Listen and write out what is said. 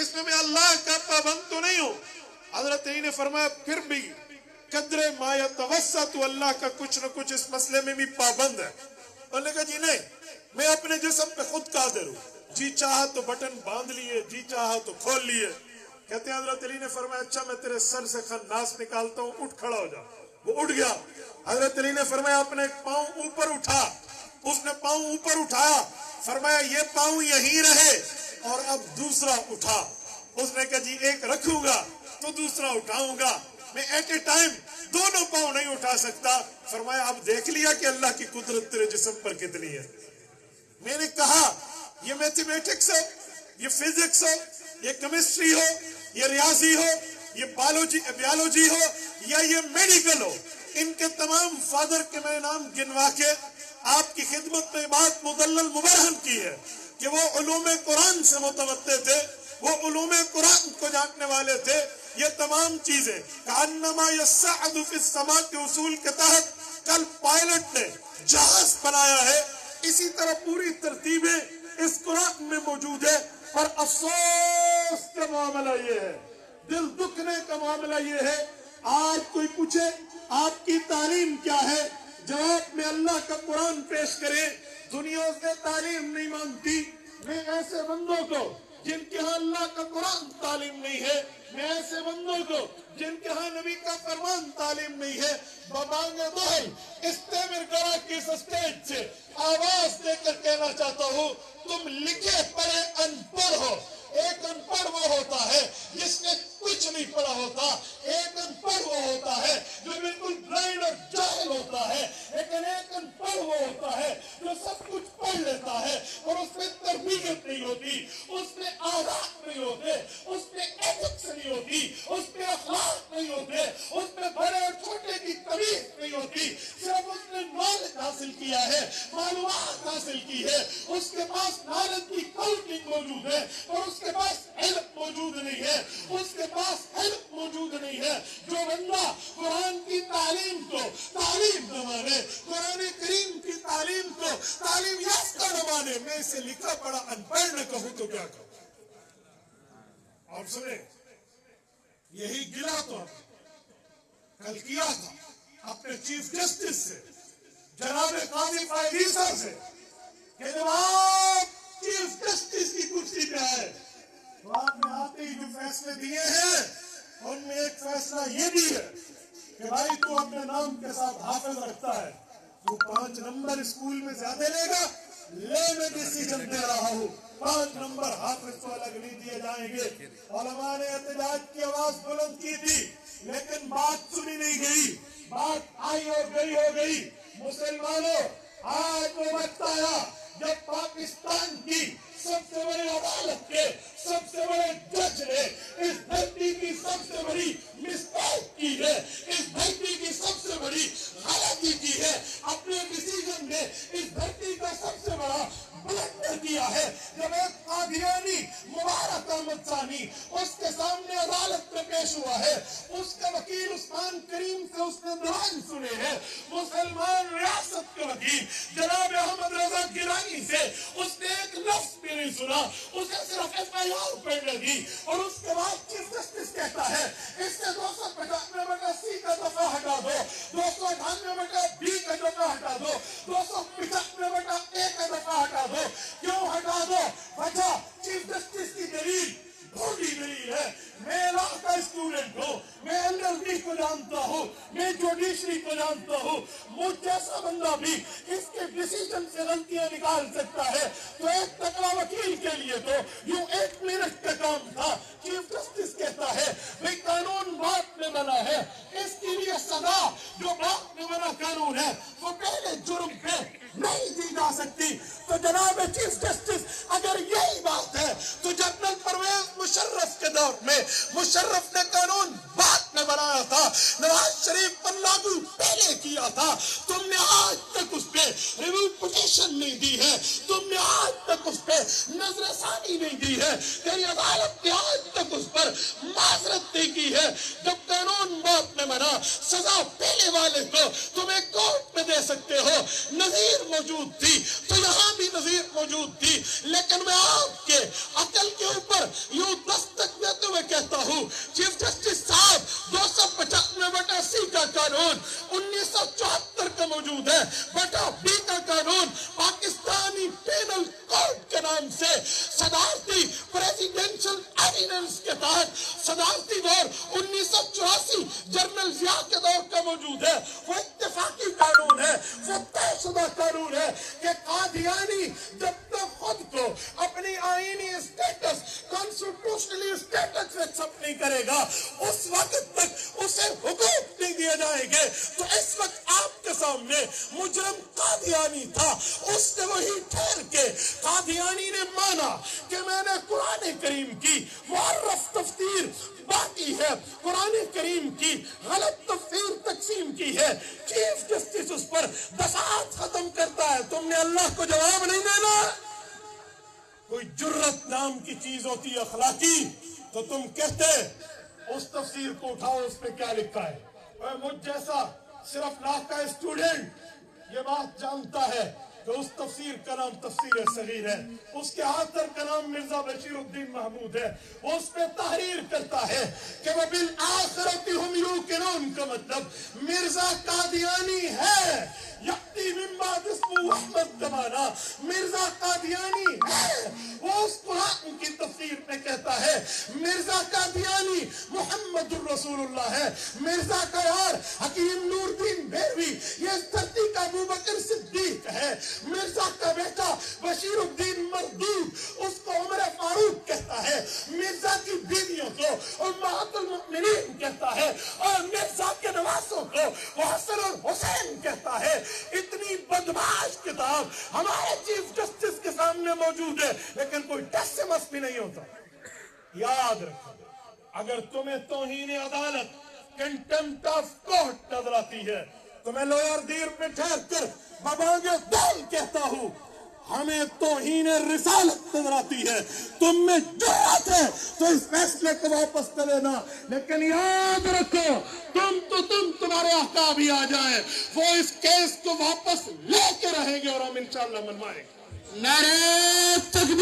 اس میں اللہ کا پابند تو نہیں ہوں. حضرت علی نے فرمایا پھر بھی قدر ما یتوسط تو اللہ کا کچھ نہ کچھ اس مسئلے میں بھی پابند ہے. انہوں نے کہا جی نہیں، میں اپنے جسم پہ خود قادر ہوں، جی چاہا تو بٹن باندھ لیے، جی چاہا تو کھول لیے. کہتے ہیں حضرت علی نے فرمایا اچھا میں تیرے سر سے خناس نکالتا ہوں، اٹھ کھڑا ہو جا. وہ اٹھ گیا. حضرت علی نے فرمایا اپنے ایک پاؤں اوپر اٹھا. اس نے پاؤں اوپر اٹھایا، فرمایا یہ پاؤں یہیں رہے اور اب دوسرا اٹھا. اس نے کہا جی ایک رکھوں گا تو دوسرا اٹھاؤں گا، میں ایٹ اے ٹائم دونوں پاؤں نہیں اٹھا سکتا. فرمایا اب دیکھ لیا کہ اللہ کی قدرت تیرے جسم پر کتنی ہے. میں نے کہا یہ میتھمیٹکس ہو، یہ فزکس ہو، یہ کیمسٹری ہو، یہ ریاضی ہو، یہ بیالوجی ہو یا یہ میڈیکل ہو، ان کے تمام فادر کے میں نام گنوا کے آپ کی خدمت میں بات مدلل مبرہن کی ہے کہ وہ علوم قرآن سے متوطئ تھے، وہ علوم قرآن کو جاننے والے تھے. یہ تمام چیزیں کأنما یصعد فی السماء کے اصول کے تحت کل پائلٹ نے جہاز بنایا ہے، اسی طرح پوری ترتیبیں اس قرآن میں موجود ہے. اور افسوس کا معاملہ یہ ہے، دل دکھنے کا معاملہ یہ ہے، آج کوئی پوچھے آپ کی تعلیم کیا ہے، جواب میں اللہ کا قرآن پیش کرے. دنیا سے تعلیم نہیں مانگتی. میں ایسے بندوں کو جن کے ہاں اللہ کا قرآن تعلیم نہیں ہے، میں ایسے بندوں کو جن کے ہاں نبی کا فرمان تعلیم نہیں ہے، ببانگ دہل استعمر گڑا کی اس اسٹیج سے آواز دے کر کہنا چاہتا ہوں تم لکھے پڑھے ان پڑھ ہو. ایک ان پڑھ وہ ہوتا ہے جس نے کچھ نہیں پڑھا ہوتا، ایک ان پڑھ وہ ہوتا ہے جو بالکل بلائنڈ اور جاہل ہوتا ہے، لیکن ایک ان پڑھ وہ ہوتا ہے جو سب کچھ پڑھ لیتا ہے اور اس میں تربیت نہیں ہوتی، اس میں آداب نہیں ہوتے، اس میں ایتھکس نہیں ہوتی، اس میں اخلاق نہیں ہوتے، اس میں بڑے اور چھوٹے کی تمیز نہیں ہوتی. صرف اس نے نالج حاصل کیا ہے، معلومات حاصل کی ہے، اس کے پاس نالج کی کاؤنٹنگ موجود ہے اور اس کے پاس علم موجود نہیں ہے، اس کے پاس علم موجود نہیں ہے. جو بندہ قرآن کی تعلیم کو تعلیم نہ مانے، قرآن کریم کی تعلیم کو تعلیم یافتہ نہ مانے، میں اسے لکھا پڑھا ان پڑھ نہ کہوں تو کیا کہوں. اور سنیں، یہی گلا تو کل کیا تھا اپنے چیف جسٹس سے، جناب قاضی فائدی صاحب سے، کہ جب آپ چیف جسٹس کی کرسی پہ آئے تو آپ نے آتے ہی جو فیصلے دیے ہیں ان میں ایک فیصلہ یہ بھی ہے کہ بھائی تو اپنے نام کے ساتھ حافظ رکھتا ہے، تو 5 نمبر اسکول میں زیادہ لے گا، میں ڈیسیجن دے رہا ہوں 5 نمبر حافظ کو الگ نہیں دیے جائیں گے. علماء نے احتجاج کی آواز بلند کی تھی لیکن بات سنی نہیں گئی، بات آئی اور گئی ہو گئی. مسلمانوں، آج وہ وقت آیا جب پاکستان کی سب سے بڑی عدالت کے سب سے بڑے جج نے اس دھرتی کی سب سے بڑی مسٹیک کی ہے، اس دھرتی کی سب سے بڑی غلطی کی ہے، اپنے ڈیسیجن میں اس دھرتی کا سب سے بڑا بلندر کیا ہے. جب ایک قادیانی مبارک احمد ثانی اس کے سامنے عدالت میں پیش ہوا ہے، اس کا وکیل عثمان کریم سے اس نے دلائل سنے ہیں، مسلمان ریاست کے وکیل جناب احمد رضا گیلانی سے اس نے ایک لفظ بھی نہیں سنا، اسے صرف FIR پڑھنے دی اور اس کے بعد چیف جسٹس کہتا ہے اس سے 295/C کا دفعہ ہٹا دو، 298/B کا دفعہ ہٹا دو، 295/A کا دفعہ ہٹا دو. کیوں ہٹا دو؟ وجہ چیف جسٹس کی دلیل ڈھونڈی نہیں ہے. میں لا کا اسٹوڈنٹ ہوں، میں LLB کو جانتا ہوں، میں جوڈیشری کو جانتا ہوں. مجھ جیسا بندہ بھی اس کے ڈیسیجن سے غلطیاں نکال سکتا ہے. تو ایک تکڑا وکیل کے لیے تو یوں 1 منٹ کا کام تھا. چیف جسٹس کہتا ہے بھئی قانون باپ نے بنا ہے، اس کے لیے سزا جو باپ نے بنا قانون ہے وہ پہلے جرم پہ نہیں دی جا سکتی. تو جناب چیف جسٹس اگر یہی بات ہے تو جنرل پرویز مشرف کے دور میں مشرف نے قانون باپ نے بنایا تھا، نواز شریف پر لاگو پہلے کیا تھا. تم نے آج تک اس پہ ریویو پٹیشن نہیں دی ہے، تم نے آج تک اس پہ نظر ثانی نہیں دی ہے، تیری عدالت نے آج تک اس پر معذرت نہیں کی ہے. جب قانون باپ نے بنا، سزا پہلے والے کو تمہیں کورٹ میں دے سکتے ہو. نظیر موجود تھی تو یہاں بھی نظیر موجود تھی، لیکن میں آپ کے عقل کے اوپر یوں دست صدارتی پریزیڈینشل ایڈیننس کے تحت صدارتی دور 1984 جنرل ضیاء کے دور کا موجود ہے. وہ اتفاقی قانون ہے, وہ طے شدہ قانون ہے کہ قادیانی جب تک خود کو اپنی آئینی اسٹیٹس کانسٹیٹیوشنلی اسٹیٹس ایکسپٹ نہیں کرے گا اس وقت تک اسے حقوق نہیں دیے جائیں گے. تو اس وقت آپ کے سامنے مجرم قادیانی تھا, اس نے وہی ٹھہر کے قادیانی نے مانا کہ میں نے قرآن کریم کی معرف تفسیر باقی ہے, قرآن کریم کی غلط تفسیر تقسیم کی ہے, چیف جسٹس اس پر دفعات ختم کرتا ہے. تم نے اللہ کو جواب نہیں دینا. کوئی جرت نام کی چیز ہوتی ہے اخلاقی, تو تم کہتے اس تفسیر کو اٹھاؤ, اس پہ کیا لکھا ہے. مجھ جیسا صرف لاکھ کا اسٹوڈنٹ یہ بات جانتا ہے کہ اس تفسیر کا نام تفسیر صغیر ہے, اس کے آثر کا نام مرزا بشیر الدین محمود ہے. وہ اس پہ تحریر کرتا ہے کہ وہ بالآخرۃ ہم یوقنون کا مطلب مرزا قادیانی ہے. یقتی من بعد اسمہ احمد زمانہ مرزا قادیانی ہے. وہ اس قرآن کی تفسیر میں کہتا ہے مرزا قادیانی محمد الرسول اللہ ہے. مرزا کا یار حکیم نور الدین بھیروی یہ اس دھرتی کا ابو بکر صدیق ہے. مرزا کا بیٹا بشیر الدین مردود اس کو عمر فاروق کہتا ہے. مرزا کی بیویوں کو امہات المؤمنین کہتا ہے, اور مرزا کے نواسوں کو وہ حسن اور حسین کہتا ہے. اتنی بدمعاش کتاب ہمارے چیف جسٹس کے سامنے موجود ہے, لیکن کوئی ٹس سے مس بھی نہیں ہوتا. یاد رکھو, اگر تمہیں توہین عدالت کنٹمپٹ آف کورٹ نظر آتی ہے تو میں لوئر دیر پہ ٹھہر کر ببانگ دول کہتا ہوں, ہمیں توہین رسالت نظر آتی ہے. تم میں جرأت ہے تو اس فیصلے کو واپس کر لینا, لیکن یاد رکھو تمہارے احکام ہی آ جائیں وہ اس کیس کو واپس لے کے رہیں گے اور ہم انشاءاللہ منوائیں گے. نعرہ تکبیر.